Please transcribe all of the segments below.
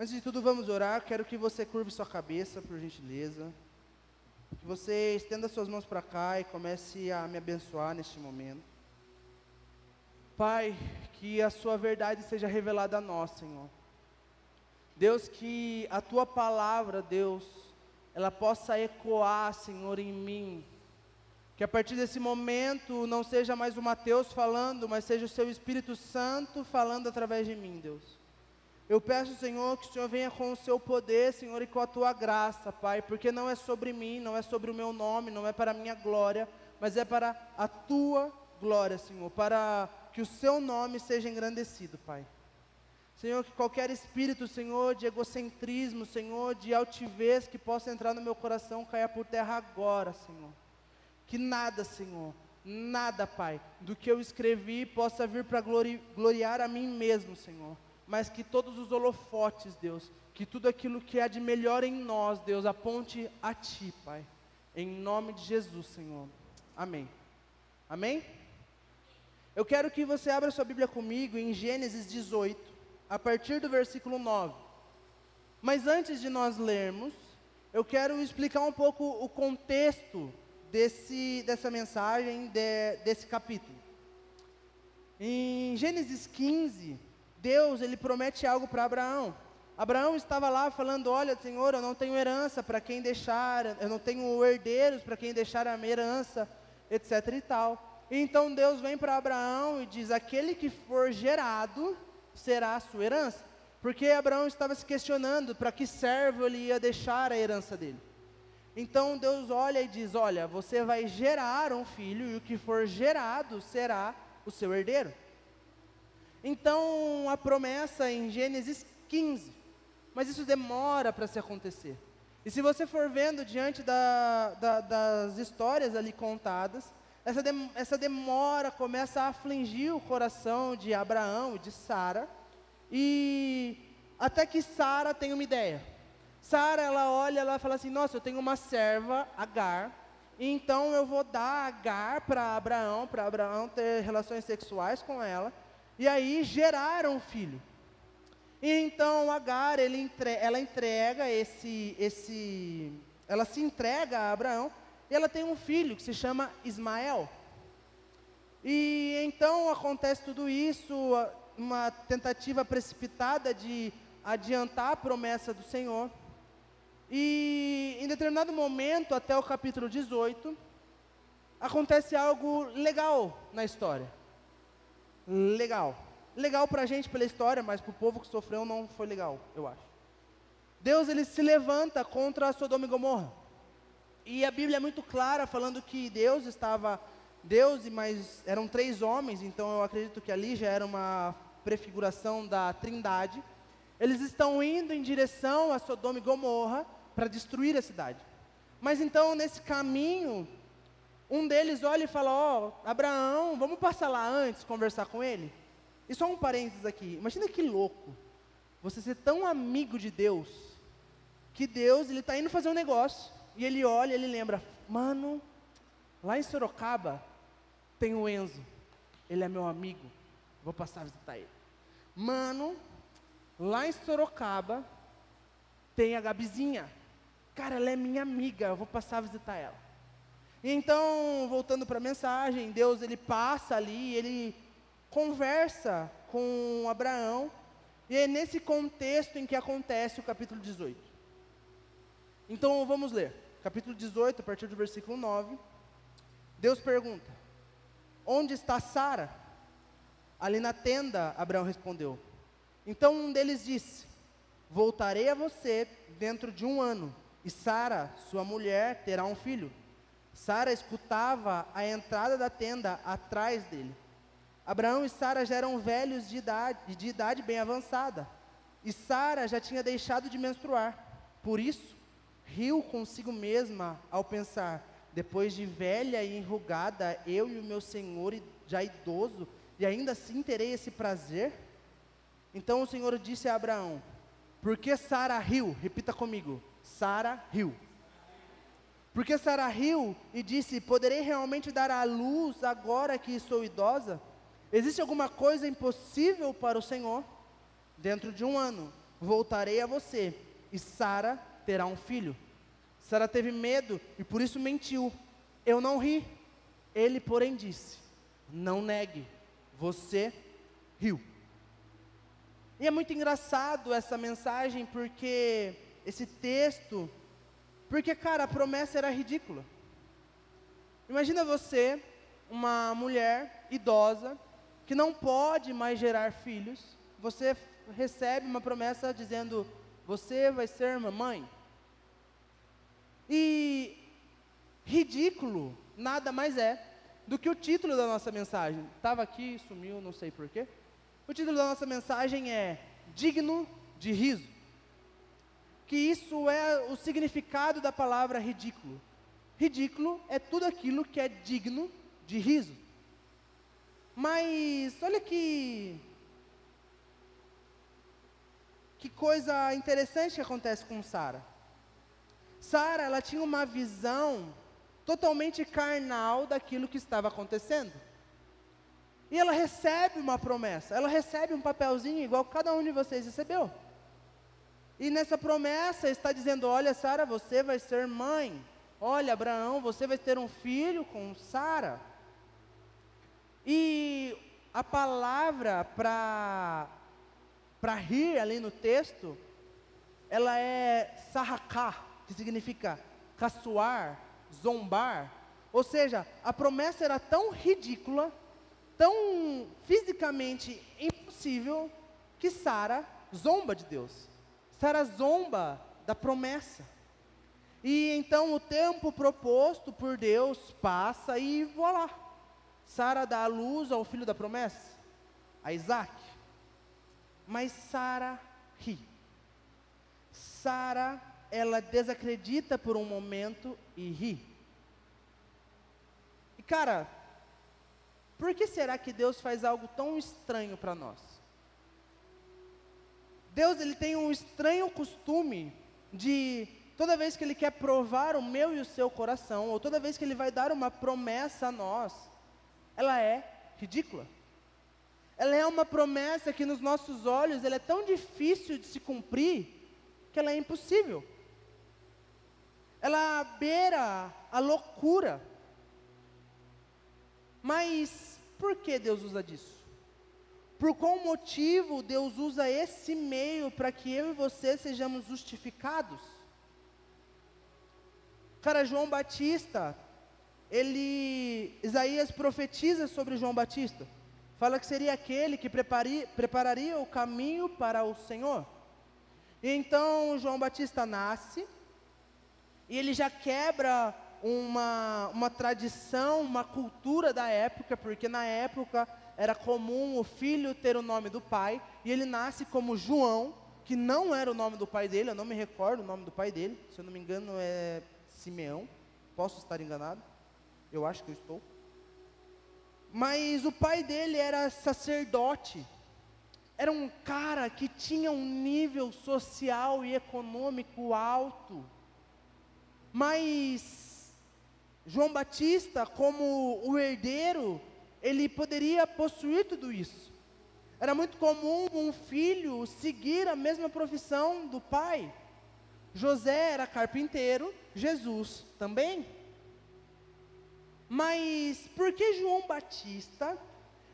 Antes de tudo, vamos orar. Quero que você curve sua cabeça, por gentileza. Que você estenda suas mãos para cá e comece a me abençoar neste momento. Pai, que a sua verdade seja revelada a nós, Senhor. Deus, que a tua palavra, Deus, ela possa ecoar, Senhor, em mim. Que a partir desse momento não seja mais o Mateus falando, mas seja o seu Espírito Santo falando através de mim, Deus. Eu peço, Senhor, que o Senhor venha com o seu poder, Senhor, e com a tua graça, Pai, porque não é sobre mim, não é sobre o meu nome, não é para a minha glória, mas é para a tua glória, Senhor, para que o seu nome seja engrandecido, Pai. Senhor, que qualquer espírito, Senhor, de egocentrismo, Senhor, de altivez que possa entrar no meu coração, caia por terra agora, Senhor. Que nada, Senhor, nada, Pai, do que eu escrevi possa vir para gloriar a mim mesmo, Senhor. Mas que todos os holofotes, Deus, que tudo aquilo que há de melhor em nós, Deus, aponte a Ti, Pai. Em nome de Jesus, Senhor. Amém. Amém? Eu quero que você abra sua Bíblia comigo em Gênesis 18, a partir do versículo 9. Mas antes de nós lermos, eu quero explicar um pouco o contexto dessa mensagem, desse capítulo. Em Gênesis 15, Deus, ele promete algo para Abraão. Abraão estava lá falando, olha, Senhor, eu não tenho herança para quem deixar, eu não tenho herdeiros para quem deixar a minha herança, etc e tal. E então Deus vem para Abraão e diz, aquele que for gerado será a sua herança. Porque Abraão estava se questionando para que servo ele ia deixar a herança dele. Então Deus olha e diz, olha, você vai gerar um filho e o que for gerado será o seu herdeiro. Então, a promessa em Gênesis 15, mas isso demora para se acontecer. E se você for vendo diante das histórias ali contadas, essa demora começa a afligir o coração de Abraão e de Sara, e até que Sara tem uma ideia. Sara, ela olha, ela fala assim, nossa, eu tenho uma serva, Agar, então eu vou dar Agar para Abraão ter relações sexuais com ela, e aí geraram um filho. E então Agar, ela se entrega a Abraão, e ela tem um filho que se chama Ismael. E então acontece tudo isso, uma tentativa precipitada de adiantar a promessa do Senhor. E em determinado momento, até o capítulo 18, acontece algo legal na história. Legal para a gente pela história, mas para o povo que sofreu não foi legal, eu acho. Deus, ele se levanta contra Sodoma e Gomorra. E a Bíblia é muito clara, falando que mas eram 3 homens, então eu acredito que ali já era uma prefiguração da Trindade. Eles estão indo em direção a Sodoma e Gomorra para destruir a cidade. Mas então, nesse caminho, um deles olha e fala, Abraão, vamos passar lá antes, conversar com ele? E só um parênteses aqui, imagina que louco, você ser tão amigo de Deus, que Deus, ele está indo fazer um negócio, e ele olha, ele lembra, mano, lá em Sorocaba, tem o Enzo, ele é meu amigo, vou passar a visitar ele. Mano, lá em Sorocaba, tem a Gabizinha, cara, ela é minha amiga, eu vou passar a visitar ela. E então, voltando para a mensagem, Deus, ele passa ali, ele conversa com Abraão, e é nesse contexto em que acontece o capítulo 18. Então, vamos ler, capítulo 18, a partir do versículo 9, Deus pergunta, onde está Sara? Ali na tenda, Abraão respondeu. Então um deles disse, voltarei a você dentro de 1 ano, e Sara, sua mulher, terá um filho. Sara escutava a entrada da tenda atrás dele. Abraão e Sara já eram velhos de idade bem avançada, e Sara já tinha deixado de menstruar. Por isso, riu consigo mesma ao pensar, depois de velha e enrugada, eu e o meu senhor já idoso, e ainda assim terei esse prazer? Então o Senhor disse a Abraão, por que Sara riu? Repita comigo, Sara riu. Porque Sara riu e disse, poderei realmente dar à luz agora que sou idosa? Existe alguma coisa impossível para o Senhor? Dentro de 1 ano, voltarei a você, e Sara terá um filho. Sara teve medo e por isso mentiu. Eu não ri. Ele, porém, disse: não negue, você riu. E é muito engraçado essa mensagem, porque esse texto, porque, cara, a promessa era ridícula. Imagina você, uma mulher idosa, que não pode mais gerar filhos, você recebe uma promessa dizendo: você vai ser mamãe. E ridículo nada mais é do que o título da nossa mensagem. Estava aqui, sumiu, não sei porquê. O título da nossa mensagem é digno de riso. Que isso é o significado da palavra ridículo. Ridículo é tudo aquilo que é digno de riso. Mas olha que coisa interessante que acontece com Sara. Sara, ela tinha uma visão totalmente carnal daquilo que estava acontecendo. E ela recebe uma promessa, ela recebe um papelzinho igual cada um de vocês recebeu. E nessa promessa está dizendo: olha, Sara, você vai ser mãe. Olha, Abraão, você vai ter um filho com Sara. E a palavra para rir ali no texto, ela é sarraká, que significa caçoar, zombar. Ou seja, a promessa era tão ridícula, tão fisicamente impossível, que Sara zomba de Deus. Sara zomba da promessa. E então o tempo proposto por Deus passa e voilá. Sara dá à luz ao filho da promessa, a Isaac. Mas Sara ri. Sara, ela desacredita por um momento e ri. E cara, por que será que Deus faz algo tão estranho para nós? Deus, ele tem um estranho costume de, toda vez que ele quer provar o meu e o seu coração, ou toda vez que ele vai dar uma promessa a nós, ela é ridícula. Ela é uma promessa que nos nossos olhos, ela é tão difícil de se cumprir, que ela é impossível. Ela beira a loucura. Mas por que Deus usa disso? Por qual motivo Deus usa esse meio para que eu e você sejamos justificados? Cara, João Batista, Isaías profetiza sobre João Batista. Fala que seria aquele que prepararia o caminho para o Senhor. E então João Batista nasce, e ele já quebra uma tradição, uma cultura da época, porque na época era comum o filho ter o nome do pai, e ele nasce como João, que não era o nome do pai dele, eu não me recordo o nome do pai dele, se eu não me engano é Simeão, posso estar enganado, eu acho que eu estou. Mas o pai dele era sacerdote, era um cara que tinha um nível social e econômico alto. Mas João Batista, como o herdeiro, ele poderia possuir tudo isso. Era muito comum um filho seguir a mesma profissão do pai. José era carpinteiro, Jesus também. Mas por que João Batista,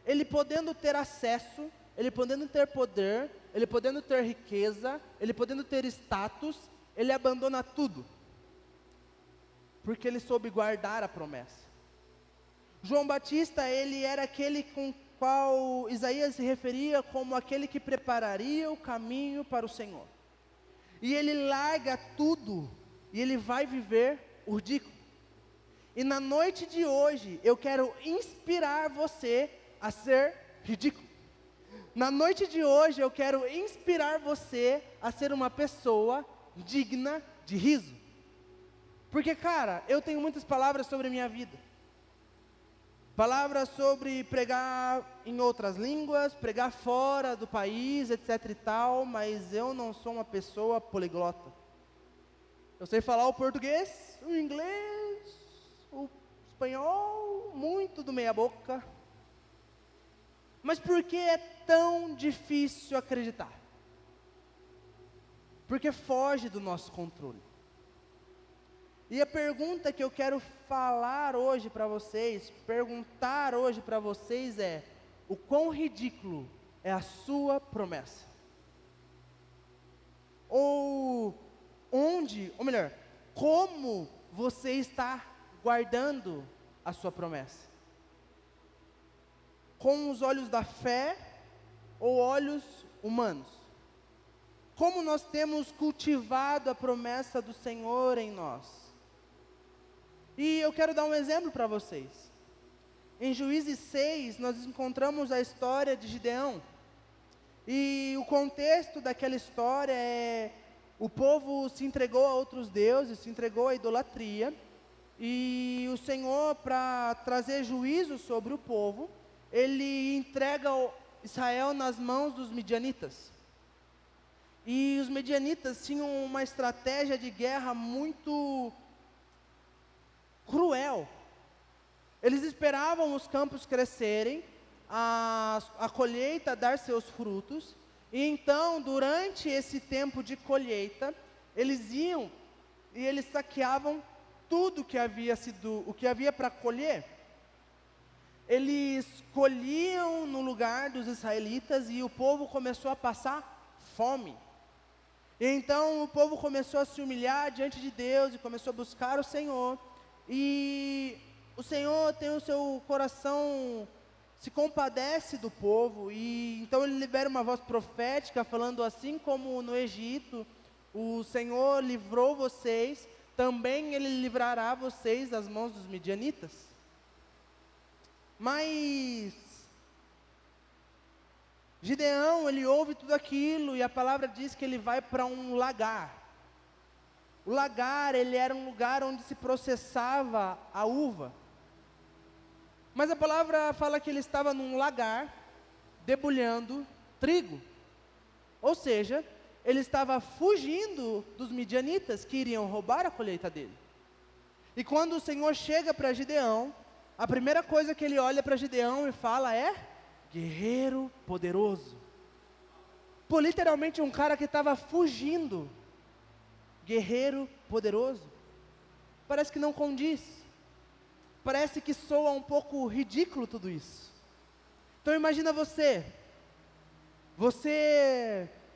ele podendo ter acesso, ele podendo ter poder, ele podendo ter riqueza, ele podendo ter status, ele abandona tudo? Porque ele soube guardar a promessa. João Batista, ele era aquele com qual Isaías se referia como aquele que prepararia o caminho para o Senhor. E ele larga tudo, e ele vai viver o ridículo. E na noite de hoje, eu quero inspirar você a ser ridículo. Na noite de hoje, eu quero inspirar você a ser uma pessoa digna de riso. Porque, cara, eu tenho muitas palavras sobre a minha vida. Palavras sobre pregar em outras línguas, pregar fora do país, etc e tal, mas eu não sou uma pessoa poliglota. Eu sei falar o português, o inglês, o espanhol, muito do meia boca. Mas por que é tão difícil acreditar? porque foge do nosso controle. E a pergunta que eu quero falar hoje para vocês, perguntar hoje para vocês é: o quão ridículo é a sua promessa? Ou melhor, como você está guardando a sua promessa? Com os olhos da fé ou olhos humanos? Como nós temos cultivado a promessa do Senhor em nós? E eu quero dar um exemplo para vocês. Em Juízes 6, nós encontramos a história de Gideão. E o contexto daquela história é: o povo se entregou a outros deuses, se entregou à idolatria. E o Senhor, para trazer juízo sobre o povo, Ele entrega Israel nas mãos dos midianitas. E os midianitas tinham uma estratégia de guerra muito cruel. Eles esperavam os campos crescerem, a colheita dar seus frutos, e então, durante esse tempo de colheita, eles iam e eles saqueavam tudo o que havia para colher. Eles colhiam no lugar dos israelitas e o povo começou a passar fome. E então o povo começou a se humilhar diante de Deus e começou a buscar o Senhor. E o Senhor tem o seu coração, se compadece do povo, e então Ele libera uma voz profética falando: assim como no Egito o Senhor livrou vocês, também Ele livrará vocês das mãos dos midianitas. Mas Gideão, ele ouve tudo aquilo, e a palavra diz que ele vai para um lagar. O lagar, ele era um lugar onde se processava a uva. Mas a palavra fala que ele estava num lagar, debulhando trigo. Ou seja, ele estava fugindo dos midianitas que iriam roubar a colheita dele. E quando o Senhor chega para Gideão, a primeira coisa que ele olha para Gideão e fala é: guerreiro poderoso. Pô, literalmente um cara que estava fugindo. Guerreiro poderoso. Parece que não condiz. Parece que soa um pouco ridículo tudo isso. Então imagina você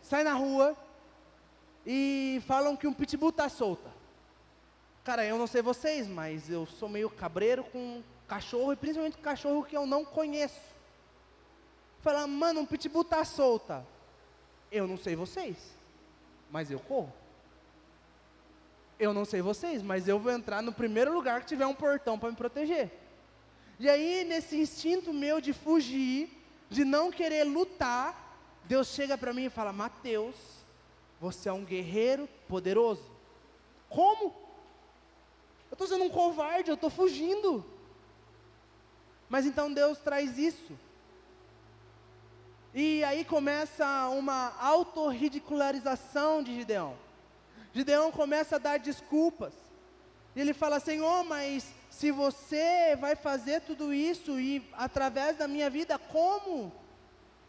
sai na rua e falam que um pitbull está solta. Cara, eu não sei vocês, mas eu sou meio cabreiro com cachorro, e principalmente cachorro que eu não conheço. Falar: mano, um pitbull está solta. Eu não sei vocês, mas eu corro. Eu não sei vocês, mas eu vou entrar no primeiro lugar que tiver um portão para me proteger. E aí, nesse instinto meu de fugir, de não querer lutar, Deus chega para mim e fala: Mateus, você é um guerreiro poderoso. Como? Eu estou sendo um covarde, eu estou fugindo. Mas então Deus traz isso. E aí começa uma autorridicularização de Gideão. Gideão começa a dar desculpas. E ele fala: Senhor, mas se você vai fazer tudo isso e através da minha vida, como?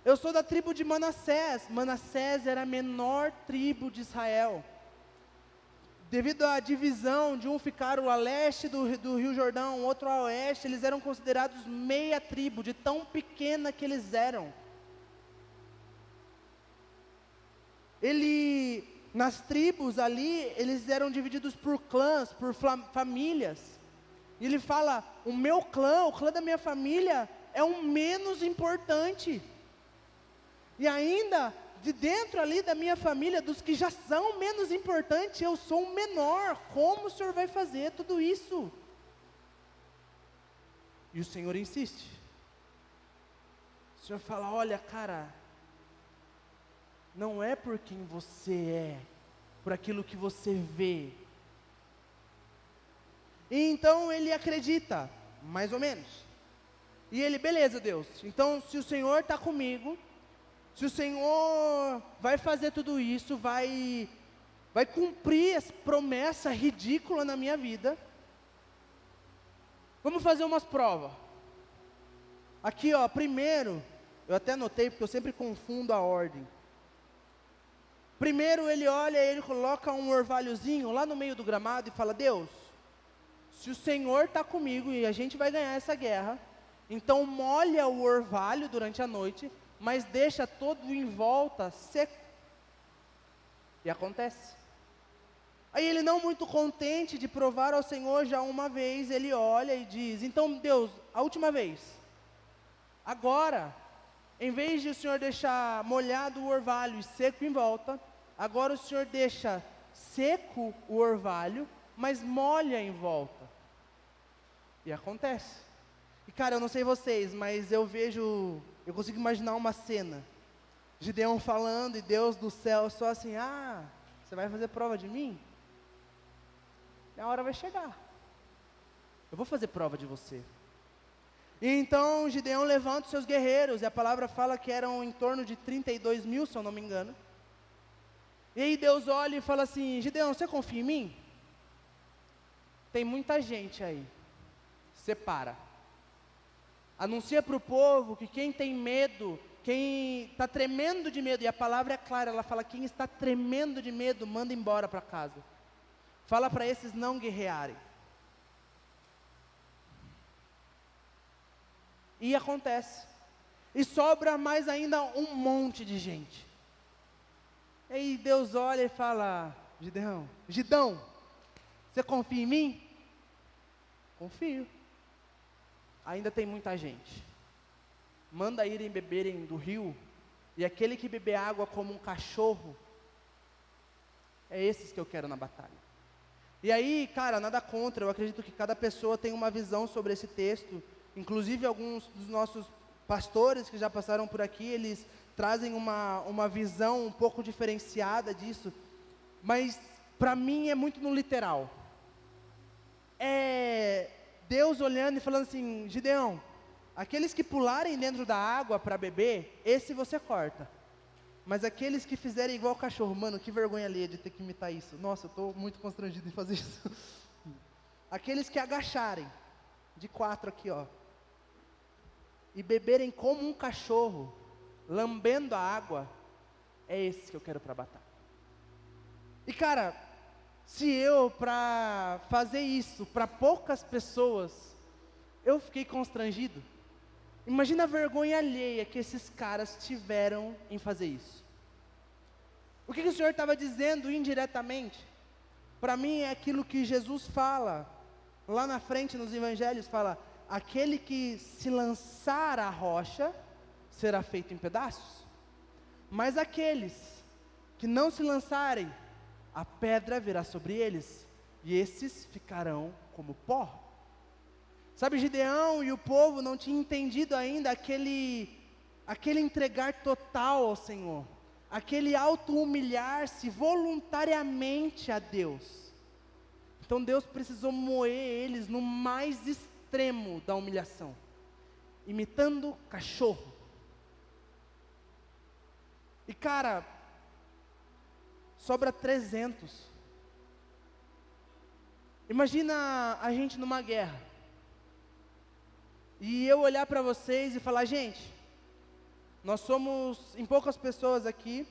Eu sou da tribo de Manassés. Manassés era a menor tribo de Israel. Devido à divisão, de um ficar a leste do Rio Jordão, outro a oeste, eles eram considerados meia tribo, de tão pequena que eles eram. Nas tribos ali, eles eram divididos por clãs, por famílias. E ele fala: o meu clã, o clã da minha família, é o menos importante. E ainda, de dentro ali da minha família, dos que já são menos importantes, eu sou o menor. Como o Senhor vai fazer tudo isso? E o Senhor insiste. O Senhor fala: olha, cara, não é por quem você é, por aquilo que você vê. E então ele acredita, mais ou menos. E ele: beleza, Deus, então se o Senhor está comigo, se o Senhor vai fazer tudo isso, vai cumprir essa promessa ridícula na minha vida, vamos fazer umas provas. Aqui, ó, primeiro, eu até anotei porque eu sempre confundo a ordem. Primeiro ele olha e ele coloca um orvalhozinho lá no meio do gramado e fala: Deus, se o Senhor está comigo e a gente vai ganhar essa guerra, então molha o orvalho durante a noite, mas deixa todo em volta seco. E acontece. Aí ele, não muito contente de provar ao Senhor já uma vez, ele olha e diz: então Deus, a última vez, agora, em vez de o Senhor deixar molhado o orvalho e seco em volta, agora o Senhor deixa seco o orvalho, mas molha em volta. E acontece. E cara, eu não sei vocês, mas eu consigo imaginar uma cena. Gideão falando e Deus do céu só assim: ah, você vai fazer prova de mim? A hora vai chegar. Eu vou fazer prova de você. E então Gideão levanta os seus guerreiros, e a palavra fala que eram em torno de 32 mil, se eu não me engano. E aí Deus olha e fala assim: Gideão, você confia em mim? Tem muita gente aí. Separa. Anuncia para o povo que quem tem medo, quem está tremendo de medo, e a palavra é clara, ela fala: quem está tremendo de medo, manda embora para casa. Fala para esses não guerrearem. E acontece. E sobra mais ainda um monte de gente. E aí Deus olha e fala: Gidão, você confia em mim? Confio. Ainda tem muita gente. Manda irem beberem do rio, e aquele que beber água como um cachorro, é esses que eu quero na batalha. E aí, cara, nada contra, eu acredito que cada pessoa tem uma visão sobre esse texto. Inclusive alguns dos nossos pastores que já passaram por aqui, eles trazem uma visão um pouco diferenciada disso. Mas para mim é muito no literal. É Deus olhando e falando assim: Gideão, aqueles que pularem dentro da água para beber, esse você corta. Mas aqueles que fizerem igual cachorro, mano, que vergonha alheia de ter que imitar isso. Nossa, eu estou muito constrangido em fazer isso. Aqueles que agacharem, de 4 aqui, ó, e beberem como um cachorro, lambendo a água, é esse que eu quero para a batalha. E cara, se eu, para fazer isso para poucas pessoas, eu fiquei constrangido, imagina a vergonha alheia que esses caras tiveram em fazer isso. O que o Senhor estava dizendo indiretamente? Para mim é aquilo que Jesus fala, lá na frente nos evangelhos, fala: aquele que se lançar à rocha, será feito em pedaços. Mas aqueles que não se lançarem, a pedra virá sobre eles, e esses ficarão como pó. Sabe, Gideão e o povo não tinham entendido ainda aquele entregar total ao Senhor, aquele auto-humilhar-se voluntariamente a Deus. Então Deus precisou moer eles no mais extremo da humilhação, imitando cachorro. E cara, sobra 300. Imagina a gente numa guerra, e eu olhar para vocês e falar: gente, nós somos em poucas pessoas aqui,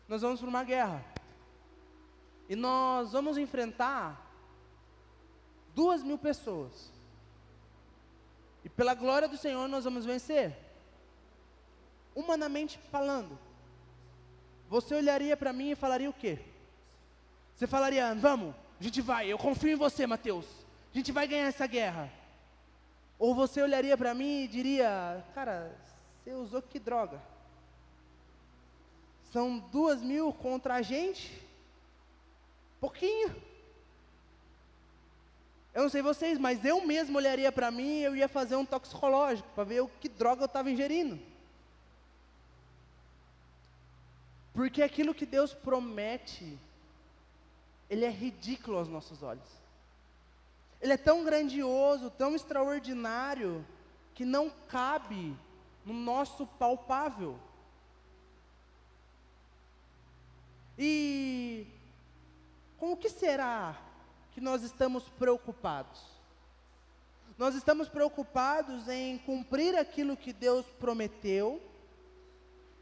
nós vamos para uma guerra, e nós vamos enfrentar 2.000 pessoas, e pela glória do Senhor nós vamos vencer. Humanamente falando, você olharia para mim e falaria o quê? Você falaria: vamos, a gente vai, eu confio em você, Mateus, a gente vai ganhar essa guerra. Ou você olharia para mim e diria: cara, você usou que droga? São 2.000 contra a gente? Pouquinho. Eu não sei vocês, mas eu mesmo olharia para mim e eu ia fazer um toxicológico, para ver que droga eu estava ingerindo. Porque aquilo que Deus promete, ele é ridículo aos nossos olhos. Ele é tão grandioso, tão extraordinário, que não cabe no nosso palpável. E com o que será que nós estamos preocupados? Nós estamos preocupados em cumprir aquilo que Deus prometeu,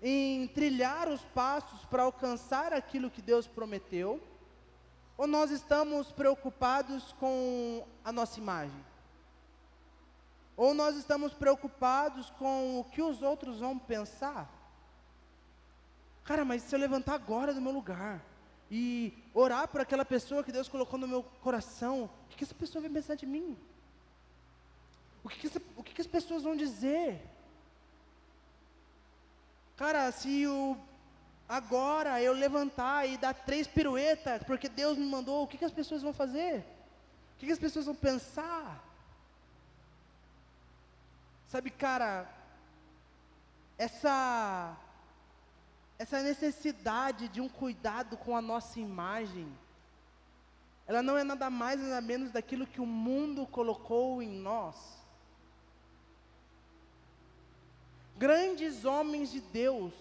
em trilhar os passos para alcançar aquilo que Deus prometeu? Ou nós estamos preocupados com a nossa imagem? Ou nós estamos preocupados com o que os outros vão pensar? Cara, mas se eu levantar agora do meu lugar e orar por aquela pessoa que Deus colocou no meu coração, o que essa pessoa vai pensar de mim? O que as pessoas vão dizer? Cara, se agora eu levantar e dar 3 piruetas, porque Deus me mandou, o que as pessoas vão fazer? O que as pessoas vão pensar? Sabe, cara, essa necessidade de um cuidado com a nossa imagem, ela não é nada mais nada menos daquilo que o mundo colocou em nós. Grandes homens de Deus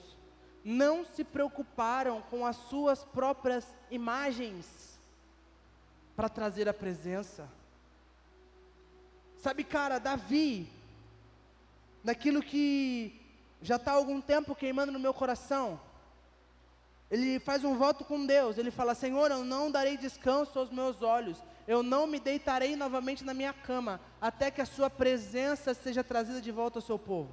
não se preocuparam com as suas próprias imagens para trazer a presença. Sabe, cara, Davi, naquilo que já está há algum tempo queimando no meu coração, ele faz um voto com Deus, ele fala: Senhor, eu não darei descanso aos meus olhos, eu não me deitarei novamente na minha cama, até que a sua presença seja trazida de volta ao seu povo.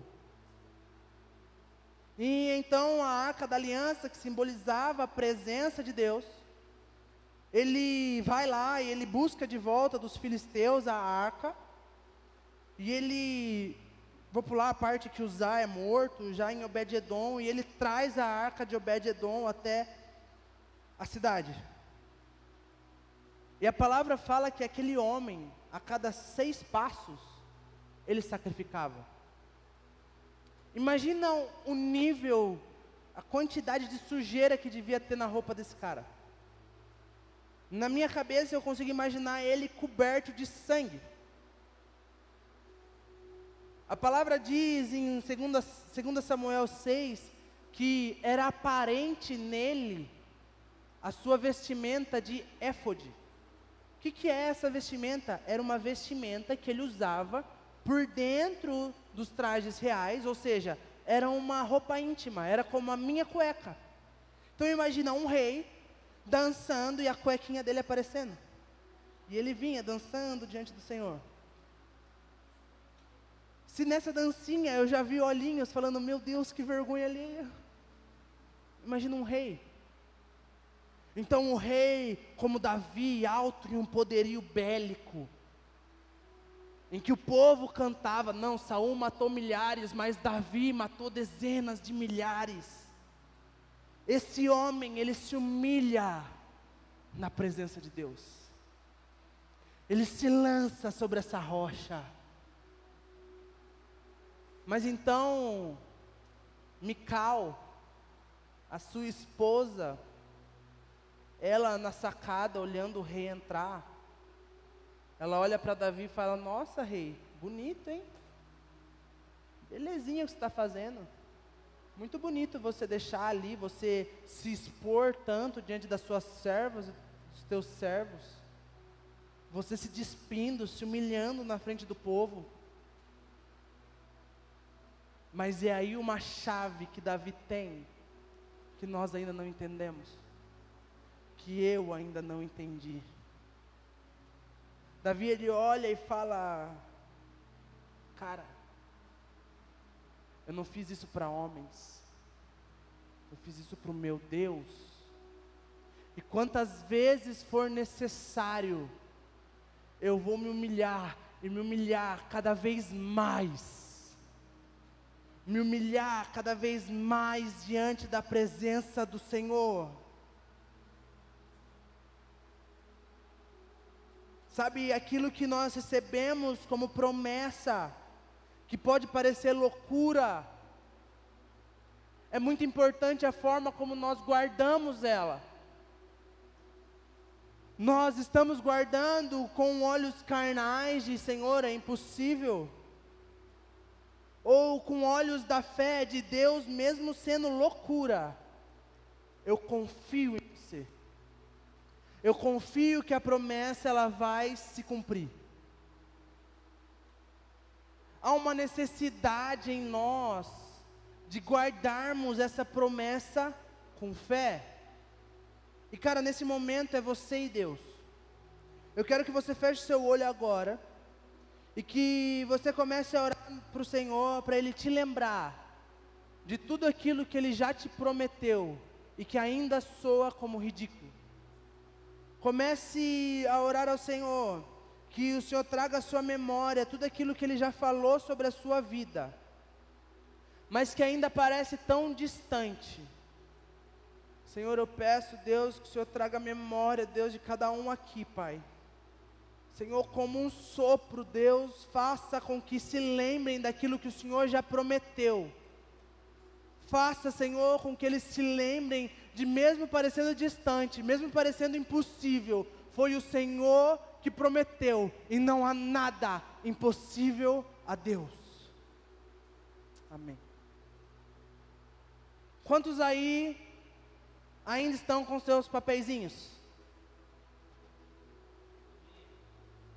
E então a arca da aliança, que simbolizava a presença de Deus, ele vai lá e ele busca de volta dos filisteus a arca, e ele, vou pular a parte que Uzá é morto, já em Obed-edom, e ele traz a arca de Obed-edom até a cidade. E a palavra fala que aquele homem, a cada 6 passos, ele sacrificava. Imagina o nível, a quantidade de sujeira que devia ter na roupa desse cara. Na minha cabeça eu consigo imaginar ele coberto de sangue. A palavra diz em 2 Samuel 6, que era aparente nele a sua vestimenta de éfode. O que é essa vestimenta? Era uma vestimenta que ele usava por dentro dos trajes reais, ou seja, era uma roupa íntima, era como a minha cueca. Então imagina um rei dançando e a cuequinha dele aparecendo. E ele vinha dançando diante do Senhor. Se nessa dancinha eu já vi olhinhos falando: meu Deus, que vergonha alheia. Imagina um rei. Então o rei, como Davi, alto em um poderio bélico, em que o povo cantava: não, Saul matou milhares, mas Davi matou dezenas de milhares. Esse homem, ele se humilha na presença de Deus. Ele se lança sobre essa rocha. Mas então, Mical, a sua esposa, ela na sacada, olhando o rei entrar, ela olha para Davi e fala: nossa, rei, bonito, hein? Belezinha o que você está fazendo. Muito bonito você deixar ali, você se expor tanto diante das suas servas, dos teus servos. Você se despindo, se humilhando na frente do povo. Mas é aí uma chave que Davi tem, que nós ainda não entendemos, que eu ainda não entendi. Davi, ele olha e fala: cara, eu não fiz isso para homens, eu fiz isso para o meu Deus. E quantas vezes for necessário, eu vou me humilhar, e me humilhar cada vez mais. Me humilhar cada vez mais diante da presença do Senhor. Sabe, aquilo que nós recebemos como promessa, que pode parecer loucura, é muito importante a forma como nós guardamos ela. Nós estamos guardando com olhos carnais de: Senhor, é impossível. Ou com olhos da fé de: Deus, mesmo sendo loucura, eu confio em você. Eu confio que a promessa ela vai se cumprir. Há uma necessidade em nós de guardarmos essa promessa com fé. E cara, nesse momento é você e Deus. Eu quero que você feche seu olho agora e que você comece a orar para o Senhor, para Ele te lembrar de tudo aquilo que Ele já te prometeu e que ainda soa como ridículo. Comece a orar ao Senhor, que o Senhor traga à sua memória tudo aquilo que Ele já falou sobre a sua vida, mas que ainda parece tão distante. Senhor, eu peço, Deus, que o Senhor traga a memória, Deus, de cada um aqui, Pai. Senhor, como um sopro, Deus, faça com que se lembrem daquilo que o Senhor já prometeu. Faça, Senhor, com que eles se lembrem de, mesmo parecendo distante, mesmo parecendo impossível, foi o Senhor que prometeu, e não há nada impossível a Deus. Amém. Quantos aí ainda estão com seus papeizinhos?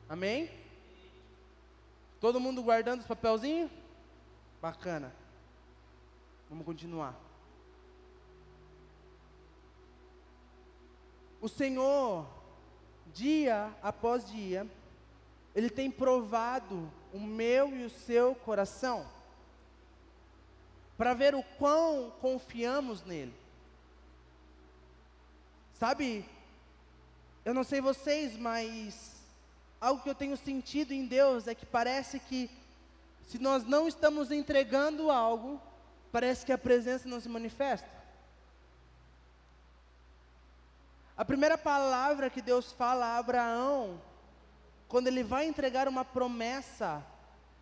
Amém? Todo mundo guardando os papelzinhos? Bacana. Vamos continuar. O Senhor, dia após dia, Ele tem provado o meu e o seu coração, para ver o quão confiamos nele. Sabe, eu não sei vocês, mas algo que eu tenho sentido em Deus é que parece que, se nós não estamos entregando algo, parece que a presença não se manifesta. A primeira palavra que Deus fala a Abraão, quando ele vai entregar uma promessa,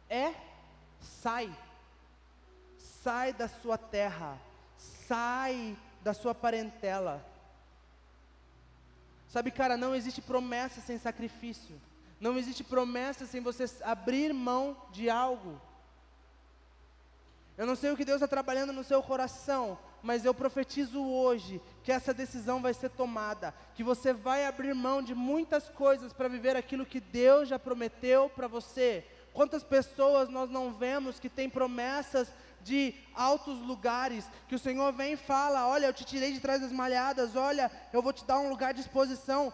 é: sai. Sai da sua terra, sai da sua parentela. Sabe, cara, não existe promessa sem sacrifício. Não existe promessa sem você abrir mão de algo. Eu não sei o que Deus está trabalhando no seu coração, mas eu profetizo hoje que essa decisão vai ser tomada, que você vai abrir mão de muitas coisas para viver aquilo que Deus já prometeu para você. Quantas pessoas nós não vemos que têm promessas de altos lugares, que o Senhor vem e fala: olha, eu te tirei de trás das malhadas, olha, eu vou te dar um lugar de exposição.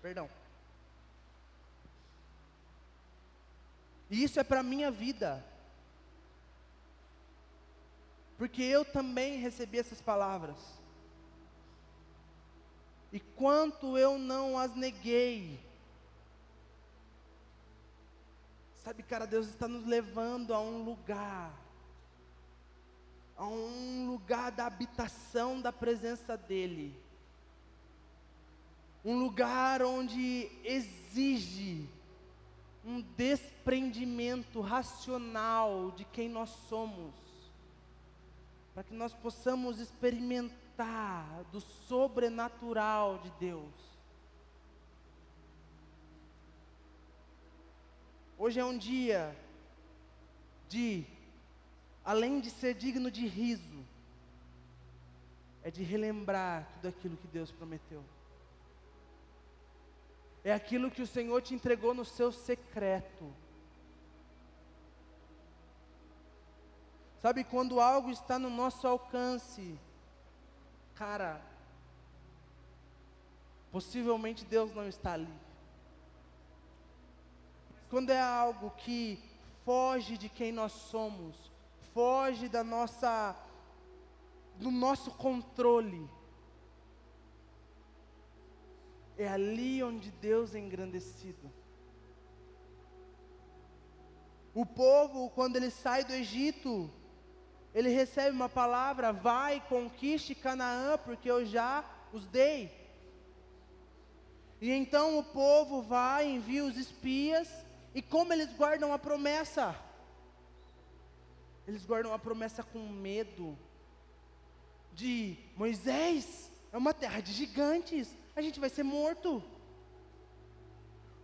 Perdão. E isso é para a minha vida, porque eu também recebi essas palavras, e quanto eu não as neguei. Sabe, cara, Deus está nos levando a um lugar da habitação da presença dEle, um lugar onde exige um desprendimento racional de quem nós somos, para que nós possamos experimentar do sobrenatural de Deus. Hoje é um dia de, além de ser digno de riso, é de relembrar tudo aquilo que Deus prometeu. É aquilo que o Senhor te entregou no seu secreto. Sabe, quando algo está no nosso alcance, cara, possivelmente Deus não está ali. Quando é algo que foge de quem nós somos, foge do nosso controle, é ali onde Deus é engrandecido. O povo, quando ele sai do Egito, ele recebe uma palavra: vai, conquiste Canaã, porque eu já os dei. E então o povo vai, envia os espias, e como eles guardam a promessa? Eles guardam a promessa com medo de: Moisés, é uma terra de gigantes, a gente vai ser morto.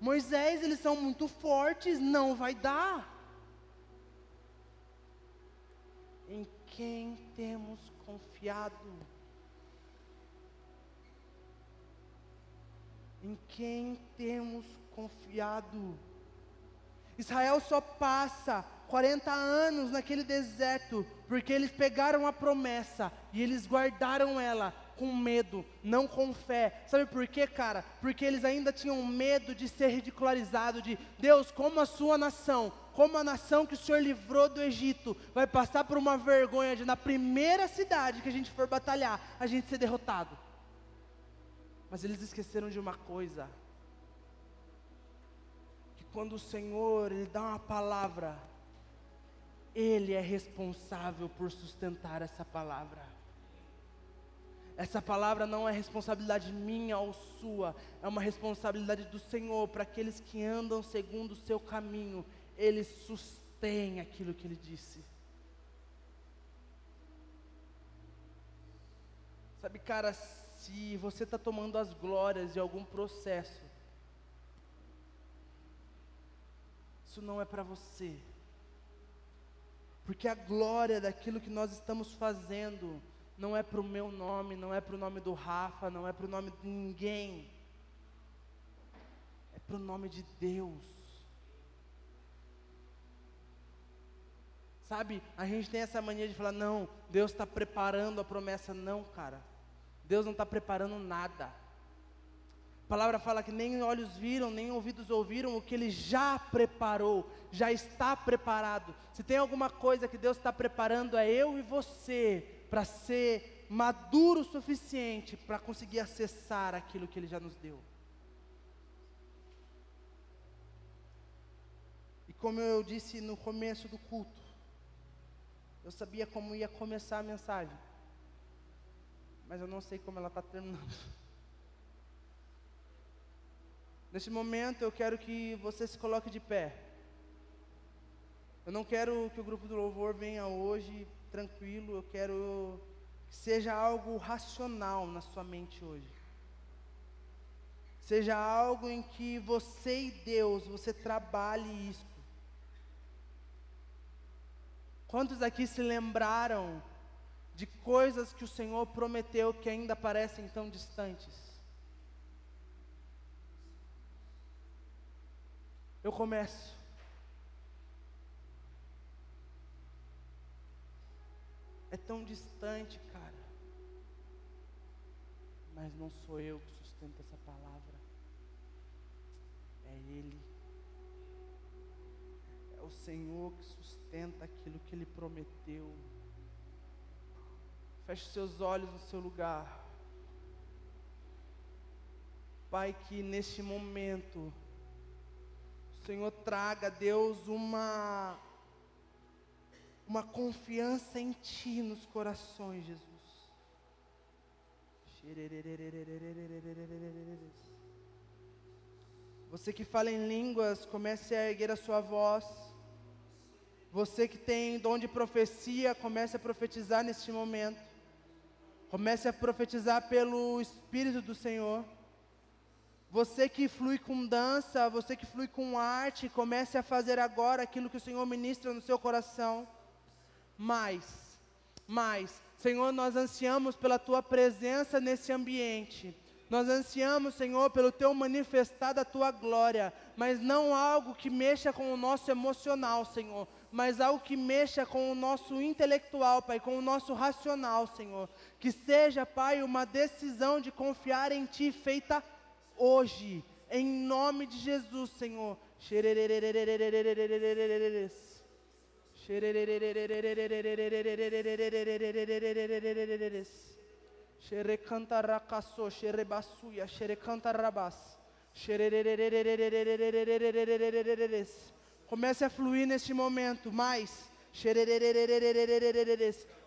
Moisés, eles são muito fortes, não vai dar. Em quem temos confiado? Em quem temos confiado? Israel só passa 40 anos naquele deserto, porque eles pegaram a promessa e eles guardaram ela com medo, não com fé. Sabe por quê, cara? Porque eles ainda tinham medo de ser ridicularizado, de Deus, como a sua nação, como a nação que o Senhor livrou do Egito, vai passar por uma vergonha de na primeira cidade que a gente for batalhar, a gente ser derrotado. Mas eles esqueceram de uma coisa, que quando o Senhor, Ele dá uma palavra, Ele é responsável por sustentar essa palavra. Essa palavra não é responsabilidade minha ou sua, é uma responsabilidade do Senhor, para aqueles que andam segundo o seu caminho, Ele sustém aquilo que Ele disse. Sabe, cara, se você está tomando as glórias de algum processo, isso não é para você, porque a glória daquilo que nós estamos fazendo, não é para o meu nome, não é para o nome do Rafa, não é para o nome de ninguém, é para o nome de Deus. Sabe, a gente tem essa mania de falar, não, Deus está preparando a promessa. Não, cara, Deus não está preparando nada. A palavra fala que nem olhos viram, nem ouvidos ouviram o que Ele já preparou, já está preparado. Se tem alguma coisa que Deus está preparando, é eu e você, para ser maduro o suficiente para conseguir acessar aquilo que Ele já nos deu. E como eu disse no começo do culto, eu sabia como ia começar a mensagem, mas eu não sei como ela está terminando. Neste momento eu quero que você se coloque de pé. Eu não quero que o grupo do louvor venha hoje tranquilo, eu quero que seja algo racional na sua mente hoje. Seja algo em que você e Deus, você trabalhe isso. Quantos aqui se lembraram de coisas que o Senhor prometeu que ainda parecem tão distantes? Eu começo. É tão distante, cara, mas não sou eu que sustento essa palavra, é Ele, é o Senhor que sustenta aquilo que Ele prometeu. Feche seus olhos no seu lugar. Pai, que neste momento o Senhor traga, Deus, uma confiança em Ti nos corações, Jesus. Você que fala em línguas, comece a erguer a sua voz. Você que tem dom de profecia, comece a profetizar neste momento. Comece a profetizar pelo Espírito do Senhor. Você que flui com dança, você que flui com arte, comece a fazer agora aquilo que o Senhor ministra no seu coração. Mais, Senhor, nós ansiamos pela Tua presença nesse ambiente. Nós ansiamos, Senhor, pelo Teu manifestar da Tua glória, mas não algo que mexa com o nosso emocional, Senhor, mas algo que mexa com o nosso intelectual, Pai, com o nosso racional, Senhor. Que seja, Pai, uma decisão de confiar em Ti feita hoje, em nome de Jesus, Senhor. Comece a fluir neste momento, mais.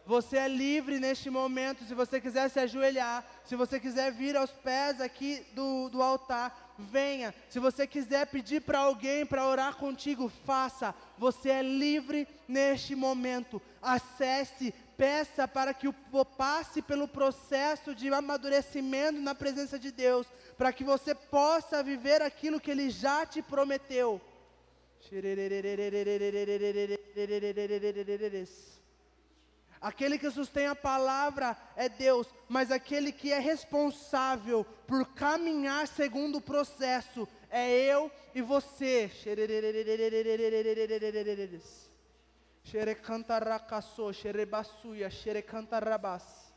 Você é livre neste momento, se você quiser se ajoelhar, se você quiser vir aos pés aqui do altar, venha. Se você quiser pedir para alguém para orar contigo, faça. Você é livre neste momento. Acesse, peça para que passe pelo processo de amadurecimento na presença de Deus, para que você possa viver aquilo que Ele já te prometeu. Aquele que sustém a palavra é Deus, mas aquele que é responsável por caminhar segundo o processo é eu e você. Xerecantaracaçô, xerebassuia, xerecantarabás.